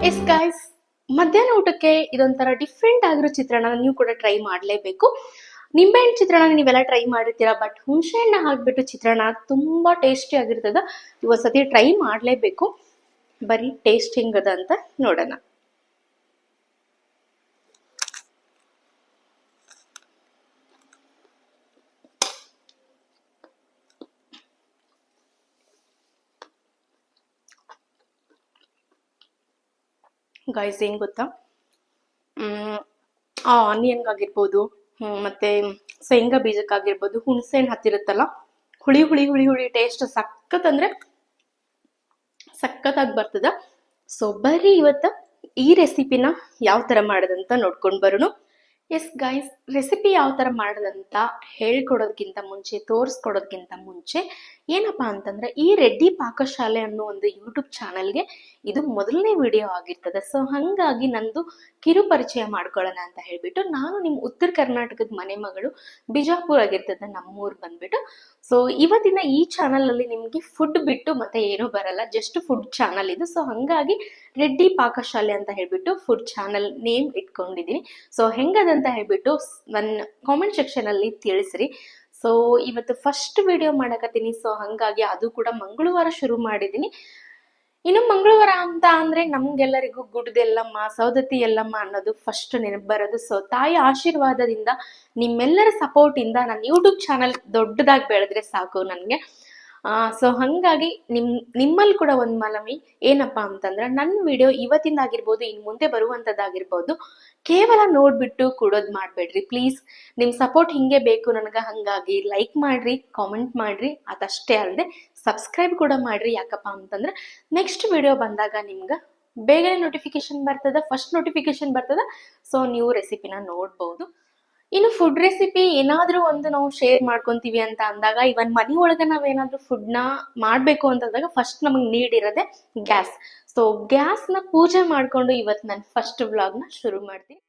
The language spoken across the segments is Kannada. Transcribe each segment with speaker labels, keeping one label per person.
Speaker 1: ಎಸ್ ಗೈಸ್, ಮಧ್ಯಾಹ್ನ ಊಟಕ್ಕೆ ಇದೊಂಥರ ಡಿಫ್ರೆಂಟ್ ಆಗಿರೋ ಚಿತ್ರಾನ್ನ ನೀವು ಕೂಡ ಟ್ರೈ ಮಾಡಲೇಬೇಕು. ನಿಂಬೆಹಣ್ಣು ಚಿತ್ರಾನ್ನ ನೀವೆಲ್ಲ ಟ್ರೈ ಮಾಡಿರ್ತೀರಾ, ಬಟ್ ಹುಣಸೆ ಹಣ್ಣು ಹಾಕ್ಬಿಟ್ಟು ಚಿತ್ರಾನ್ನ ತುಂಬಾ ಟೇಸ್ಟಿ ಆಗಿರ್ತದ. ಇವತ್ತೊಂದ್ಸತಿ ಟ್ರೈ ಮಾಡಲೇಬೇಕು. ಬರೀ ಟೇಸ್ಟ್ ಹೆಂಗದ ಅಂತ ನೋಡೋಣ. ಗೈಸ್, ಏನ್ ಗೊತ್ತಾ, ಆನಿಯನ್ಗಾಗಿರ್ಬೋದು, ಮತ್ತೆ ಶೇಂಗಾ ಬೀಜಕ್ಕಾಗಿರ್ಬೋದು, ಹುಣಸೆ ಹಣ್ಣು ಹತ್ತಿರುತ್ತಲ್ಲ, ಹುಳಿ ಹುಳಿ ಹುಳಿ ಹುಳಿ ಟೇಸ್ಟ್ ಸಖತ್ ಅಂದ್ರೆ ಸಖತ್ತಾಗಿ ಬರ್ತದ. ಸೊ ಬರ್ರಿ ಇವತ್ತು ಈ ರೆಸಿಪಿನ ಯಾವ ತರ ಮಾಡೋದಂತ ನೋಡ್ಕೊಂಡು ಬರೋಣ. ಎಸ್ ಗೈಸ್, ರೆಸಿಪಿ ಯಾವ ತರ ಮಾಡೋದಂತ ಹೇಳ್ಕೊಡೋದಕ್ಕಿಂತ ಮುಂಚೆ, ತೋರಿಸ್ಕೊಡೋದಕ್ಕಿಂತ ಮುಂಚೆ ಏನಪ್ಪಾ ಅಂತಂದ್ರೆ, ಈ ರೆಡ್ಡಿ ಪಾಕಶಾಲೆ ಅನ್ನೋ ಒಂದು ಯೂಟ್ಯೂಬ್ ಚಾನಲ್ಗೆ ಇದು ಮೊದಲನೇ ವಿಡಿಯೋ ಆಗಿರ್ತದೆ. ಸೊ ಹಂಗಾಗಿ ನಂದು ಕಿರು ಪರಿಚಯ ಮಾಡ್ಕೊಳ್ಳೋಣ ಅಂತ ಹೇಳ್ಬಿಟ್ಟು, ನಾನು ನಿಮ್ಮ ಉತ್ತರ ಕರ್ನಾಟಕದ ಮನೆ ಮಗಳು, ಬಿಜಾಪುರ ಆಗಿರ್ತದೆ ನಮ್ಮೂರ್ ಬಂದ್ಬಿಟ್ಟು. ಸೊ ಇವತ್ತಿನ ಈ ಚಾನಲ್ ಅಲ್ಲಿ ನಿಮ್ಗೆ ಫುಡ್ ಬಿಟ್ಟು ಮತ್ತೆ ಏನೂ ಬರಲ್ಲ, ಜಸ್ಟ್ ಫುಡ್ ಚಾನಲ್ ಇದು. ಸೊ ಹಂಗಾಗಿ ರೆಡ್ಡಿ ಪಾಕಶಾಲೆ ಅಂತ ಹೇಳ್ಬಿಟ್ಟು ಫುಡ್ ಚಾನಲ್ ನೇಮ್ ಇಟ್ಕೊಂಡಿದೀನಿ. ಸೊ ಹೆಂಗದಂತ ಹೇಳ್ಬಿಟ್ಟು ನನ್ನ ಕಾಮೆಂಟ್ ಸೆಕ್ಷನ್ ಅಲ್ಲಿ ತಿಳಿಸ್ರಿ. ಸೊ ಇವತ್ತು ಫಸ್ಟ್ ವಿಡಿಯೋ ಮಾಡಕತ್ತೀನಿ. ಸೊ ಹಂಗಾಗಿ ಅದು ಕೂಡ ಮಂಗಳವಾರ ಶುರು ಮಾಡಿದೀನಿ. ಇನ್ನು ಮಂಗಳವಾರ ಅಂತ ಅಂದ್ರೆ ನಮ್ಗೆಲ್ಲರಿಗೂ ಗುಡ್ದೆಲ್ಲಮ್ಮ, ಸೌದತ್ತಿ ಎಲ್ಲಮ್ಮ ಅನ್ನೋದು ಫಸ್ಟ್ ನೆನಪು ಬರೋದು. ಸೊ ತಾಯಿ ಆಶೀರ್ವಾದದಿಂದ, ನಿಮ್ಮೆಲ್ಲರ ಸಪೋರ್ಟ್ ಇಂದ ನನ್ನ ಯೂಟ್ಯೂಬ್ ಚಾನಲ್ ದೊಡ್ಡದಾಗಿ ಬೆಳೆದ್ರೆ ಸಾಕು ನನಗೆ. ಸೊ ಹಂಗಾಗಿ ನಿಮ್ಮಲ್ಲಿ ಕೂಡ ಒಂದು ಮನವಿ ಏನಪ್ಪಾ ಅಂತಂದ್ರೆ, ನನ್ನ ವಿಡಿಯೋ ಇವತ್ತಿಂದ ಆಗಿರ್ಬೋದು, ಇನ್ನು ಮುಂದೆ ಬರುವಂತದ್ದಾಗಿರ್ಬೋದು, ಕೇವಲ ನೋಡ್ಬಿಟ್ಟು ಕೊಡೋದು ಮಾಡ್ಬೇಡ್ರಿ ಪ್ಲೀಸ್. ನಿಮ್ ಸಪೋರ್ಟ್ ಹಿಂಗೆ ಬೇಕು ನನಗೆ. ಹಂಗಾಗಿ ಲೈಕ್ ಮಾಡ್ರಿ, ಕಾಮೆಂಟ್ ಮಾಡ್ರಿ, ಅದಷ್ಟೇ ಅಲ್ಲದೆ ಸಬ್ಸ್ಕ್ರೈಬ್ ಕೂಡ ಮಾಡ್ರಿ. ಯಾಕಪ್ಪ ಅಂತಂದ್ರೆ ನೆಕ್ಸ್ಟ್ ವಿಡಿಯೋ ಬಂದಾಗ ನಿಮ್ಗೆ ಬೇಗನೆ ನೋಟಿಫಿಕೇಶನ್ ಬರ್ತದ, ಫಸ್ಟ್ ನೋಟಿಫಿಕೇಶನ್ ಬರ್ತದ. ಸೊ ನೀವು ರೆಸಿಪಿನ ನೋಡ್ಬೋದು. ಇನ್ನು ಫುಡ್ ರೆಸಿಪಿ ಏನಾದ್ರೂ ಒಂದು ನಾವು ಶೇರ್ ಮಾಡ್ಕೊಂತೀವಿ ಅಂತ ಅಂದಾಗ, ಇವನ್ ಮನಿ ಒಳಗ ನಾವೇನಾದ್ರೂ ಫುಡ್ ನ ಮಾಡ್ಬೇಕು ಅಂತಂದಾಗ ಫಸ್ಟ್ ನಮಗ್ ನೀಡ್ ಇರೋದೆ ಗ್ಯಾಸ್. ಸೊ ಗ್ಯಾಸ್ ನ ಪೂಜೆ ಮಾಡ್ಕೊಂಡು ಇವತ್ತು ನಾನು ಫಸ್ಟ್ ವ್ಲಾಗ್ ನ ಶುರು ಮಾಡ್ತೀನಿ.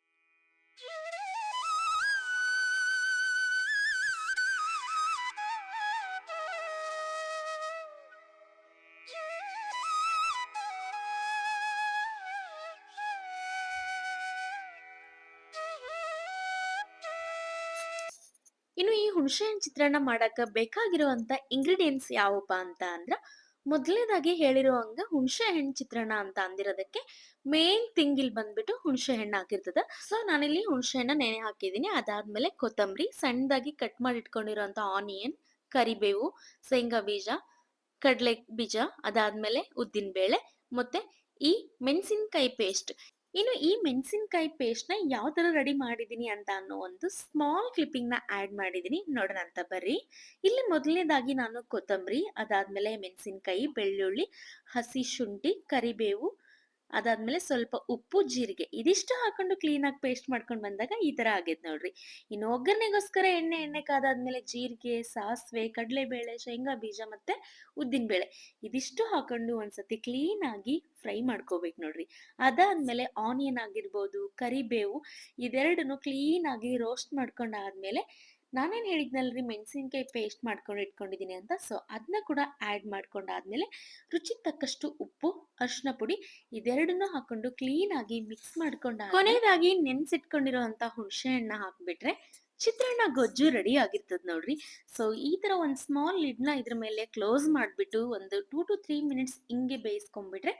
Speaker 1: ಇನ್ನು ಈ ಹುಣಸೆಹಣ್ಣು ಚಿತ್ರಾನ್ನ ಮಾಡಕ ಬೇಕಾಗಿರುವಂತ ಇಂಗ್ರೀಡಿಯೆಂಟ್ಸ್ ಯಾವಪ್ಪ ಅಂತ ಅಂದ್ರ, ಮೊದಲನೇದಾಗಿ ಹೇಳಿರೋ ಹಂಗ ಹುಣಸೆ ಹಣ್ಣು ಚಿತ್ರಾನ್ನ ಅಂತ ಅಂದಿರೋದಕ್ಕೆ ಮೇನ್ ಥಿಂಗ್ ಇಲ್ಲಿ ಬಂದ್ಬಿಟ್ಟು ಹುಣಸೆ ಹಣ್ಣು ಹಾಕಿರ್ತದ. ಸೊ ನಾನಿಲ್ಲಿ ಹುಣಸೆ ಹಣ್ಣ ನೆನೆ ಹಾಕಿದೀನಿ. ಅದಾದ್ಮೇಲೆ ಕೊತ್ತಂಬರಿ, ಸಣ್ಣದಾಗಿ ಕಟ್ ಮಾಡಿ ಇಟ್ಕೊಂಡಿರುವಂತ ಆನಿಯನ್, ಕರಿಬೇವು, ಶೇಂಗಾ ಬೀಜ, ಕಡಲೆ ಬೀಜ, ಅದಾದ್ಮೇಲೆ ಉದ್ದಿನ ಬೇಳೆ, ಮತ್ತೆ ಈ ಮೆಣಸಿನಕಾಯಿ ಪೇಸ್ಟ್. ಇನ್ನು ಈ ಮೆಣಸಿನಕಾಯಿ ಪೇಸ್ಟ್ ನ ಯಾವ ತರ ರೆಡಿ ಮಾಡಿದೀನಿ ಅಂತ ಅನ್ನೋ ಒಂದು ಸ್ಮಾಲ್ ಕ್ಲಿಪ್ಪಿಂಗ್ ನ ಆಡ್ ಮಾಡಿದೀನಿ, ನೋಡೋಣ ಅಂತ ಬರ್ರಿ. ಇಲ್ಲಿ ಮೊದಲನೇದಾಗಿ ನಾನು ಕೊತ್ತಂಬರಿ, ಅದಾದ್ಮೇಲೆ ಮೆಣಸಿನಕಾಯಿ, ಬೆಳ್ಳುಳ್ಳಿ, ಹಸಿ ಶುಂಠಿ, ಕರಿಬೇವು, ಅದಾದ್ಮೇಲೆ ಸ್ವಲ್ಪ ಉಪ್ಪು, ಜೀರಿಗೆ ಇದಿಷ್ಟು ಹಾಕೊಂಡು ಕ್ಲೀನ್ ಆಗಿ ಪೇಸ್ಟ್ ಮಾಡ್ಕೊಂಡು ಬಂದಾಗ ಈ ತರ ಆಗೈತೆ ನೋಡ್ರಿ. ಇನ್ನು ಒಗ್ಗರಣೆಗೋಸ್ಕರ ಎಣ್ಣೆ ಕಾದಾದ್ಮೇಲೆ ಜೀರಿಗೆ, ಸಾಸಿವೆ, ಕಡಲೆಬೇಳೆ, ಶೇಂಗಾ ಬೀಜ ಮತ್ತೆ ಉದ್ದಿನ ಬೇಳೆ ಇದಿಷ್ಟು ಹಾಕೊಂಡು ಒಂದ್ಸತಿ ಕ್ಲೀನ್ ಆಗಿ ಫ್ರೈ ಮಾಡ್ಕೋಬೇಕು ನೋಡ್ರಿ. ಅದಾದ್ಮೇಲೆ ಆನಿಯನ್ ಆಗಿರ್ಬೋದು, ಕರಿಬೇವು ಇದೆರಡನ್ನು ಕ್ಲೀನ್ ಆಗಿ ರೋಸ್ಟ್ ಮಾಡ್ಕೊಂಡಾದ್ಮೇಲೆ, ನಾನೇನ್ ಹೇಳಿದ್ನಲ್ರಿ ಮೆಣಸಿನ್ಕಾಯಿ ಪೇಸ್ಟ್ ಮಾಡ್ಕೊಂಡು ಇಟ್ಕೊಂಡಿದೀನಿ ಅಂತ, ಸೊ ಅದನ್ನ ಕೂಡ ಆಡ್ ಮಾಡ್ಕೊಂಡಾದ್ಮೇಲೆ ರುಚಿಗೆ ತಕ್ಕಷ್ಟು ಉಪ್ಪು, ಅರಿಶಿನ ಪುಡಿ ಇದೆರಡನ್ನು ಹಾಕೊಂಡು ಕ್ಲೀನ್ ಆಗಿ ಮಿಕ್ಸ್ ಮಾಡ್ಕೊಂಡ ಕೊನೆಯದಾಗಿ ನೆನ್ಸಿಟ್ಕೊಂಡಿರುವಂತ ಹುಣಸೆ ಹಣ್ಣ ಹಾಕ್ಬಿಟ್ರೆ ಚಿತ್ರಾನ್ನ ಗೊಜ್ಜು ರೆಡಿ ಆಗಿರ್ತದ ನೋಡ್ರಿ. ಸೊ ಈ ತರ ಒಂದ್ ಸ್ಮಾಲ್ ಲಿಡ್ ನ ಇದ್ರ ಮೇಲೆ ಕ್ಲೋಸ್ ಮಾಡ್ಬಿಟ್ಟು ಒಂದು 2 to 3 ಮಿನಿಟ್ಸ್ ಹಿಂಗೆ ಬೇಯಿಸ್ಕೊಂಡ್ಬಿಟ್ರೆ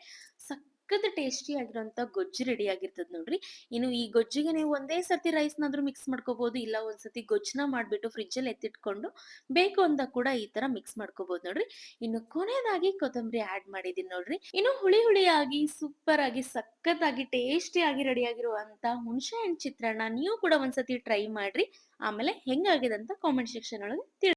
Speaker 1: ಸಕ್ಕತ್ ಟೇಸ್ಟಿ ಆಗಿರೋಂಥ ಗೊಜ್ಜು ರೆಡಿ ಆಗಿರ್ತದ ನೋಡ್ರಿ. ಇನ್ನು ಈ ಗೊಜ್ಜಿಗೆ ನೀವು ಒಂದೇ ಸರ್ತಿ ರೈಸ್ನಾದ್ರೂ ಮಿಕ್ಸ್ ಮಾಡ್ಕೋಬಹುದು, ಇಲ್ಲ ಒಂದ್ಸತಿ ಗೊಜ್ಜನ್ನ ಮಾಡ್ಬಿಟ್ಟು ಫ್ರಿಜ್ ಅಲ್ಲಿ ಎತ್ತಿಟ್ಕೊಂಡು ಬೇಕು ಅಂತ ಕೂಡ ಈ ತರ ಮಿಕ್ಸ್ ಮಾಡ್ಕೋಬಹುದು ನೋಡ್ರಿ. ಇನ್ನು ಕೊನೆಯದಾಗಿ ಕೊತ್ತಂಬರಿ ಆಡ್ ಮಾಡಿದೀನಿ ನೋಡ್ರಿ. ಇನ್ನು ಹುಳಿ ಹುಳಿಯಾಗಿ ಸೂಪರ್ ಆಗಿ ಸಖತ್ತಾಗಿ ಟೇಸ್ಟಿ ಆಗಿ ರೆಡಿ ಆಗಿರುವಂತ ಹುಣಸೆ ಹಣ್ಣು ಚಿತ್ರಾನ್ನ ನೀವು ಕೂಡ ಒಂದ್ಸತಿ ಟ್ರೈ ಮಾಡ್ರಿ. ಆಮೇಲೆ ಹೆಂಗಾಗಿದೆ ಅಂತ ಕಾಮೆಂಟ್ ಸೆಕ್ಷನ್ ಒಳಗೆ